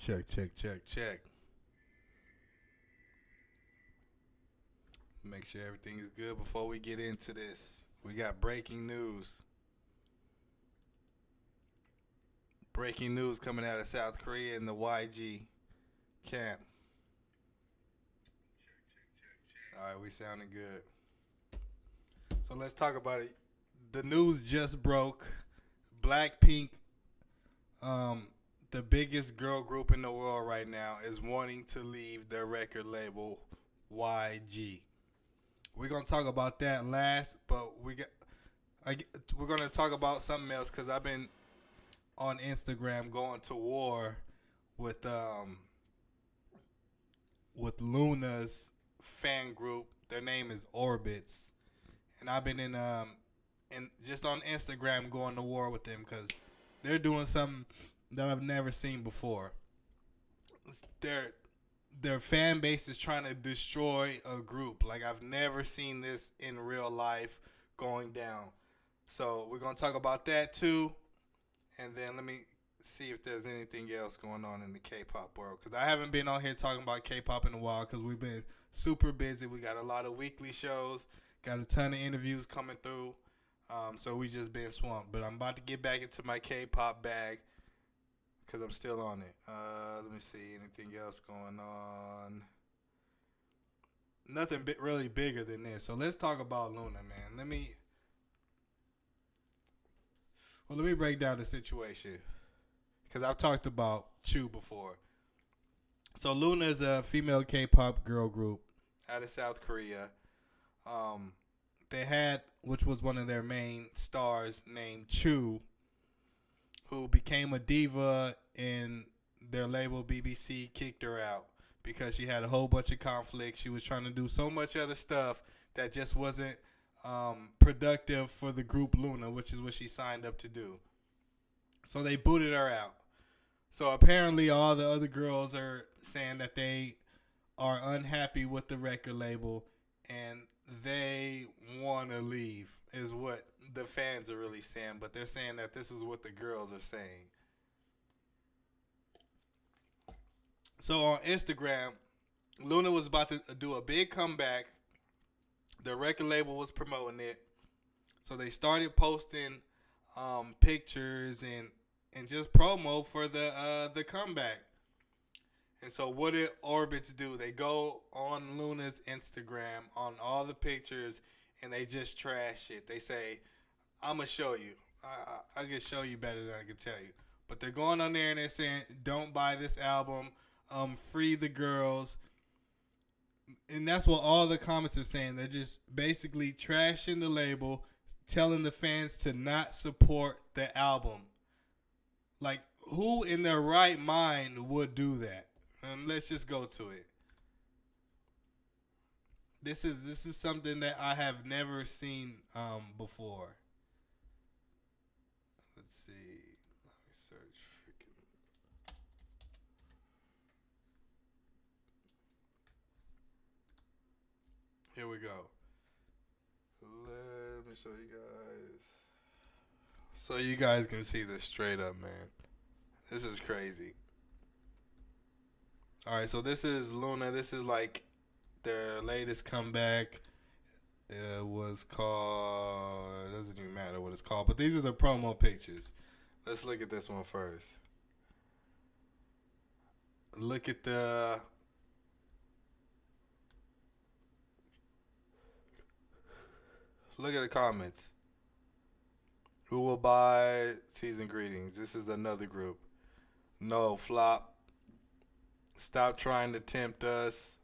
Check, check, check, check. Make sure everything is good before we get into this. We got breaking news. Breaking news coming out of South Korea in the YG camp. All right, we sounding good. So let's talk about it. The news just broke. Blackpink, um, the biggest girl group in the world right now, is wanting to leave their record label YG. We're gonna talk about that last, but we're gonna talk about something else because I've been on Instagram going to war with lOONA's fan group. Their name is Orbits, and I've been in just on Instagram going to war with them because they're doing something that I've never seen before. Their their fan base is trying to destroy a group. Like I've never seen this in real life going down. So we're gonna talk about that too, and then let me see if there's anything else going on in the K-pop world because I haven't been on here talking about K-pop in a while because we've been super busy. We got a lot of weekly shows, got a ton of interviews coming through, so we just been swamped. But I'm about to get back into my K-pop bag because I'm still on it. Let me see anything else going on. Nothing really bigger than this. So let's talk about lOONA, man. Let me break down the situation because I've talked about Chuu before. So lOONA is a female K-pop girl group out of South Korea. They had, which was one of their main stars, named Chuu, who became a diva, and their label BBC kicked her out because she had a whole bunch of conflicts. She was trying to do so much other stuff that just wasn't productive for the group lOONA, which is what she signed up to do. So they booted her out. So apparently all the other girls are saying that they are unhappy with the record label and they want to leave is what the fans are really saying, but they're saying that this is what the girls are saying. So on Instagram, lOONA was about to do a big comeback. The record label was promoting it. So they started posting pictures and just promo for the comeback. And so what did Orbits do? They go on lOONA's Instagram on all the pictures and they just trash it. They say, I'm going to show you. I can show you better than I can tell you. But they're going on there and they're saying, don't buy this album. Free the girls. And that's what all the comments are saying. They're just basically trashing the label, telling the fans to not support the album. Like, who in their right mind would do that? And let's just go to it. This is something that I have never seen before. Let's see. Let me search. Here we go. Let me show you guys. So you guys can see this straight up, man. This is crazy. All right, so this is lOONA. This is like their latest comeback. It was called. It doesn't even matter what it's called, but these are the promo pictures. Let's look at this one first. Look at the comments. Who will buy season greetings? This is another group. No flop. Stop trying to tempt us.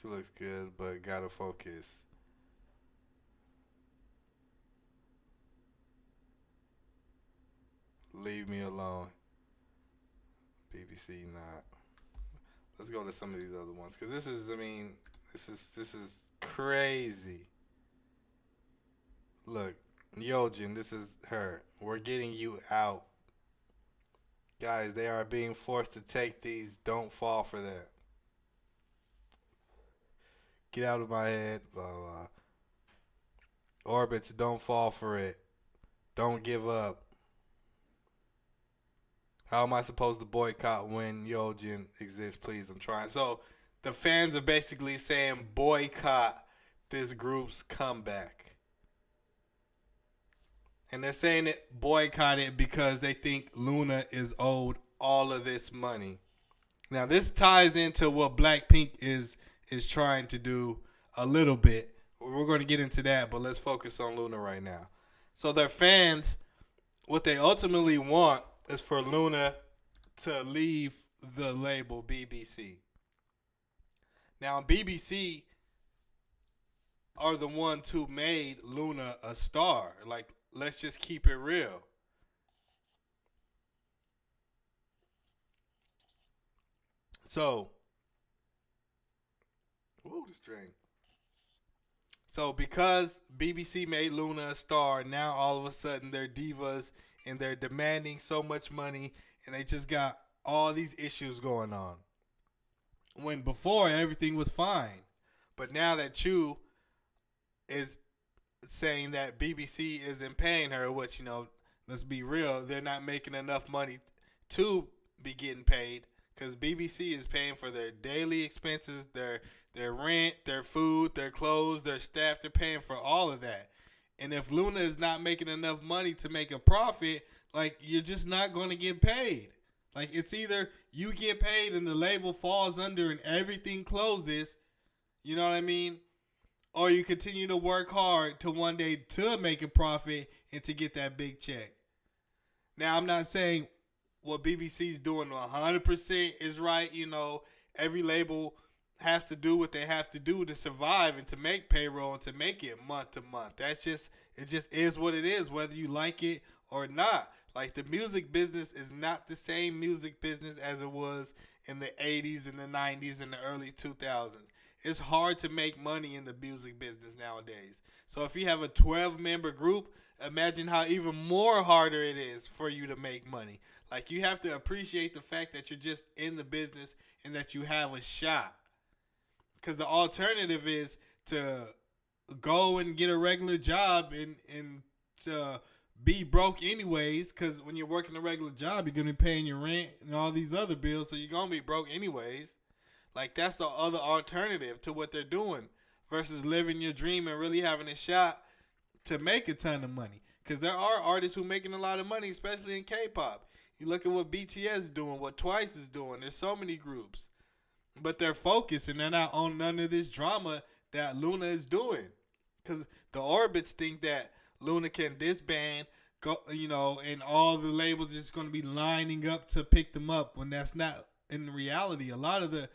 She looks good, but gotta focus. Leave me alone. BBC not. Let's go to some of these other ones because this is, I mean, this is crazy. Look, Yojin, this is her. We're getting you out. Guys, they are being forced to take these. Don't fall for that. Get out of my head. Blah, blah. Orbits, don't fall for it. Don't give up. How am I supposed to boycott when Yojin exists? Please, I'm trying. So the fans are basically saying boycott this group's comeback. And they're saying it boycott it because they think LOONA is owed all of this money. Now this ties into what Blackpink is trying to do a little bit. We're going to get into that, but let's focus on LOONA right now. So their fans, what they ultimately want is for LOONA to leave the label BBC. Now BBC are the ones who made LOONA a star. Like, let's just keep it real. So, whoa, this drink. So because BBC made LOONA a star, now all of a sudden they're divas and they're demanding so much money and they just got all these issues going on. When before everything was fine. But now that Chuu is saying that BBC isn't paying her, which, let's be real, they're not making enough money to be getting paid because BBC is paying for their daily expenses, their rent, their food, their clothes, their staff. They're paying for all of that. And if LOONA is not making enough money to make a profit, like, you're just not going to get paid. Like, it's either you get paid and the label falls under and everything closes, you know what I mean? Or you continue to work hard to one day to make a profit and to get that big check. Now, I'm not saying what BBC's doing 100% is right. Every label has to do what they have to do to survive and to make payroll and to make it month to month. It just is what it is, whether you like it or not. Like, the music business is not the same music business as it was in the 80s and the 90s and the early 2000s. It's hard to make money in the music business nowadays. So if you have a 12-member group, imagine how even more harder it is for you to make money. Like, you have to appreciate the fact that you're just in the business and that you have a shot. Because the alternative is to go and get a regular job and to be broke anyways. Because when you're working a regular job, you're going to be paying your rent and all these other bills. So you're going to be broke anyways. Like, that's the other alternative to what they're doing versus living your dream and really having a shot to make a ton of money. Because there are artists who are making a lot of money, especially in K-pop. You look at what BTS is doing, what Twice is doing. There's so many groups. But they're focused and they're not on none of this drama that LOONA is doing. Because the Orbits think that LOONA can disband, go, and all the labels are just going to be lining up to pick them up when that's not in reality. A lot of the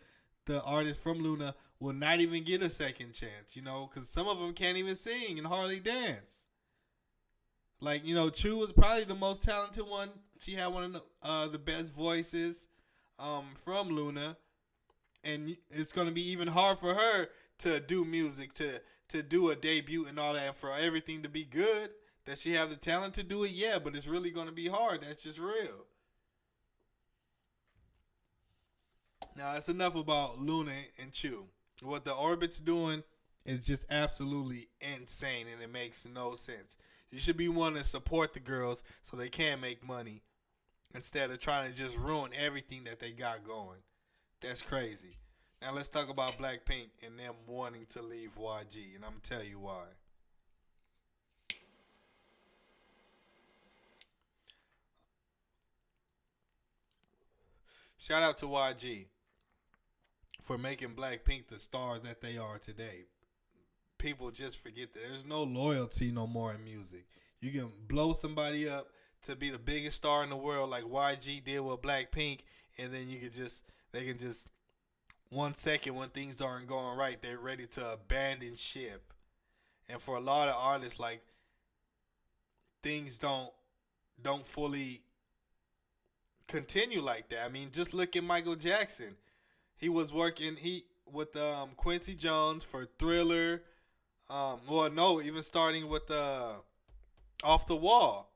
artists from LOONA will not even get a second chance, because some of them can't even sing and hardly dance. Like, Chuu was probably the most talented one. She had one of the best voices from LOONA. And it's going to be even hard for her to do music, to do a debut and all that, and for everything to be good. Does she have the talent to do it? Yeah, but it's really going to be hard. That's just real. Now, that's enough about LOONA and Chuu. What the Orbit's doing is just absolutely insane, and it makes no sense. You should be wanting to support the girls so they can make money instead of trying to just ruin everything that they got going. That's crazy. Now, let's talk about Blackpink and them wanting to leave YG, and I'm going to tell you why. Shout out to YG for making Blackpink the stars that they are today. People just forget that there's no loyalty no more in music. You can blow somebody up to be the biggest star in the world like YG did with Blackpink, and then they can just 1 second when things aren't going right, they're ready to abandon ship. And for a lot of artists, like, things don't fully continue like that. I mean, just look at Michael Jackson. He was working with Quincy Jones for Thriller. Even starting with Off the Wall.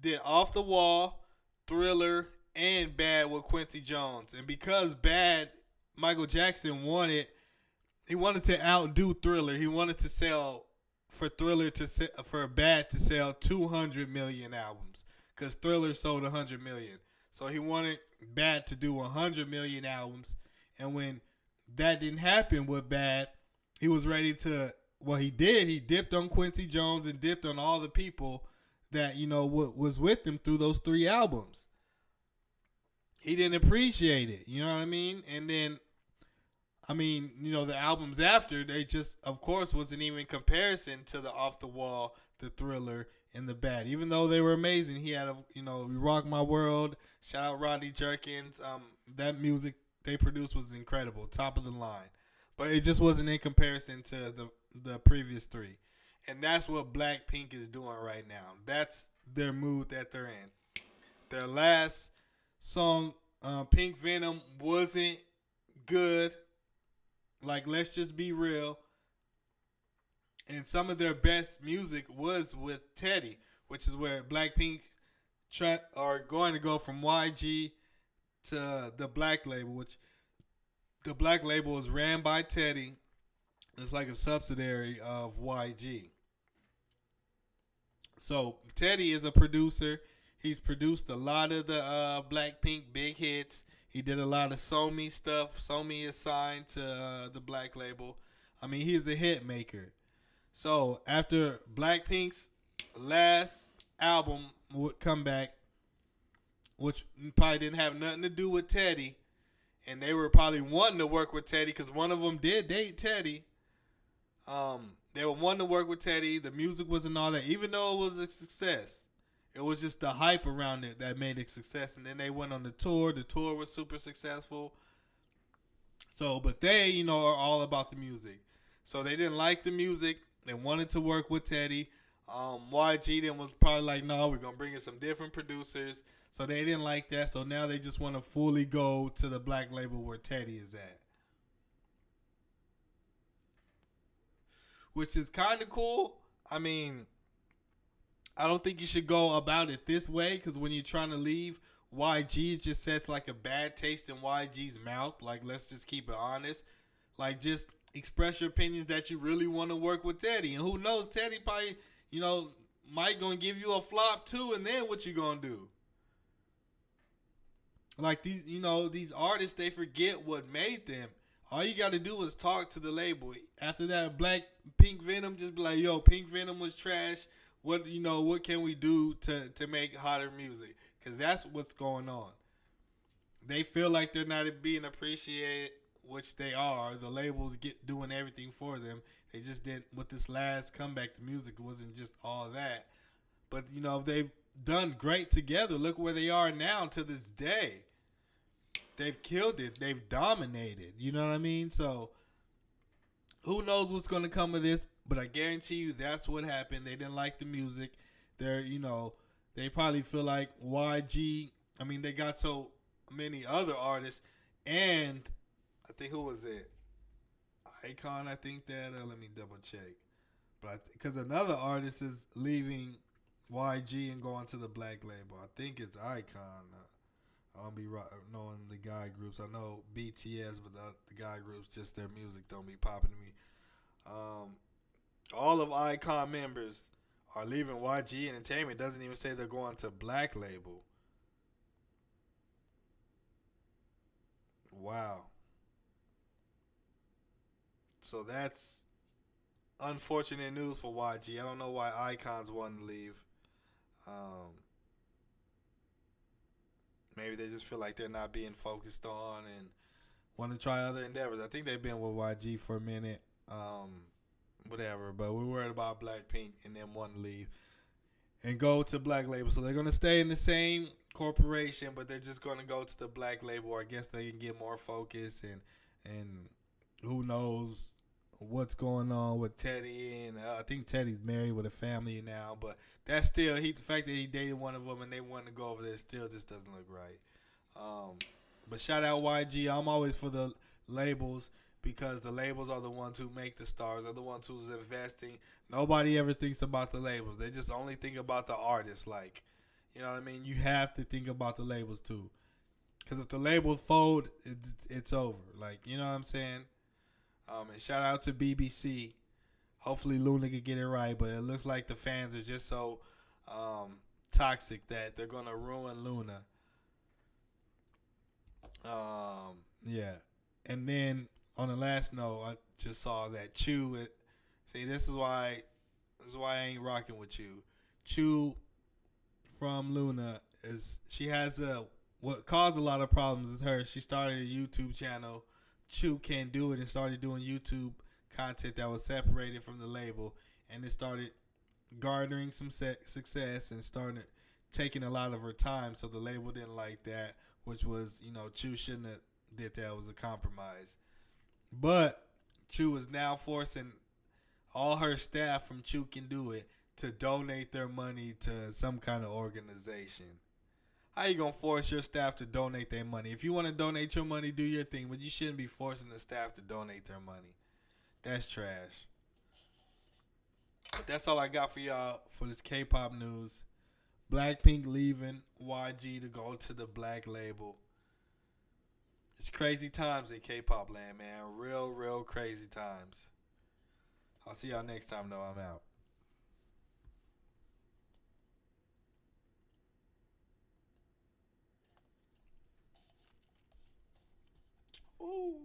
Did Off the Wall, Thriller, and Bad with Quincy Jones. And because Bad, Michael Jackson wanted to outdo Thriller. He wanted to sell for Bad to sell 200 million albums, because Thriller sold 100 million. So he wanted Bad to do 100 million albums, and when that didn't happen with Bad, he was ready to. Well, he did. He dipped on Quincy Jones and dipped on all the people that was with him through those three albums. He didn't appreciate it. You know what I mean? And then the albums after, they just, of course, wasn't even in comparison to the Off the Wall, the Thriller, and the Bad. Even though they were amazing, he had You Rock My World. Shout out Rodney Jerkins. That music they produced was incredible, top of the line. But it just wasn't in comparison to the previous three. And that's what Blackpink is doing right now. That's their mood that they're in. Their last song, Pink Venom, wasn't good. Like, let's just be real. And some of their best music was with Teddy, which is where Blackpink are going to go from YG to the Black Label, which the Black Label is ran by Teddy. It's like a subsidiary of YG. So Teddy is a producer. He's produced a lot of the Blackpink big hits. He did a lot of Somi stuff. Somi is signed to the Black Label. I mean, he's a hit maker. So after Blackpink's last album would come back, which probably didn't have nothing to do with Teddy, and they were probably wanting to work with Teddy because one of them did date Teddy. They were wanting to work with Teddy. The music wasn't all that, even though it was a success. It was just the hype around it that made it a success. And then they went on the tour. The tour was super successful. So, but they, are all about the music. So they didn't like the music. They wanted to work with Teddy. YG then was probably like, no, we're going to bring in some different producers. So they didn't like that. So now they just want to fully go to the Black Label where Teddy is at. Which is kind of cool. I mean, I don't think you should go about it this way because when you're trying to leave, YG just sets like a bad taste in YG's mouth. Like, let's just keep it honest. Like, just express your opinions that you really want to work with Teddy. And who knows, Teddy probably, might gonna give you a flop too, and then what you gonna do? Like, these artists, they forget what made them. All you got to do is talk to the label. After that, Pink Venom, just be like, yo, Pink Venom was trash. What can we do to make hotter music? Because that's what's going on. They feel like they're not being appreciated, which they are. The labels doing everything for them. They just didn't, with this last comeback, the music wasn't just all that. But, they've done great together. Look where they are now to this day. They've killed it. They've dominated. You know what I mean? So, who knows what's going to come of this? But I guarantee you that's what happened. They didn't like the music. They probably feel like YG. I mean, they got so many other artists. And I think, who was it? Icon, I think that. Let me double check. But because another artist is leaving YG and going to the Black Label. I think it's Icon. I don't be knowing the guy groups. I know BTS, but the guy groups, just their music don't be popping to me. All of Icon members are leaving YG Entertainment. It doesn't even say they're going to Black Label. Wow. So that's unfortunate news for YG. I don't know why Icon's wanting to leave. Maybe they just feel like they're not being focused on and want to try other endeavors. I think they've been with YG for a minute. Whatever. But we're worried about Blackpink and them wanting to leave and go to Black Label. So they're going to stay in the same corporation, but they're just going to go to the Black Label. I guess they can get more focus and who knows what's going on with Teddy. And I think Teddy's married with a family now, but that's still, the fact that he dated one of them and they wanted to go over there still just doesn't look right. But shout out YG. I'm always for the labels because the labels are the ones who make the stars. They're the ones who's investing. Nobody ever thinks about the labels. They just only think about the artists. Like, you know what I mean? You have to think about the labels too. Because if the labels fold, it's over. Like, you know what I'm saying? And shout out to BBC. Hopefully lOONA can get it right, but it looks like the fans are just so toxic that they're going to ruin lOONA. Yeah, and then on the last note, I just saw that Chuu. See, this is why I ain't rocking with Chuu. Chuu from lOONA is she has a what caused a lot of problems is her. She started a YouTube channel. Chuu Can't Do It and started doing YouTube content that was separated from the label, and it started garnering some success and started taking a lot of her time. So the label didn't like that, which was Chuu shouldn't have did that. It was a compromise. But Chuu is now forcing all her staff from Chuu Can Do It to donate their money to some kind of organization. How you gonna force your staff to donate their money? If you want to donate your money, do your thing, but you shouldn't be forcing the staff to donate their money. That's trash. But that's all I got for y'all for this K-pop news. Blackpink leaving YG to go to the black label. It's crazy times in K-pop land, man. Real, real crazy times. I'll see y'all next time. Though I'm out. Ooh.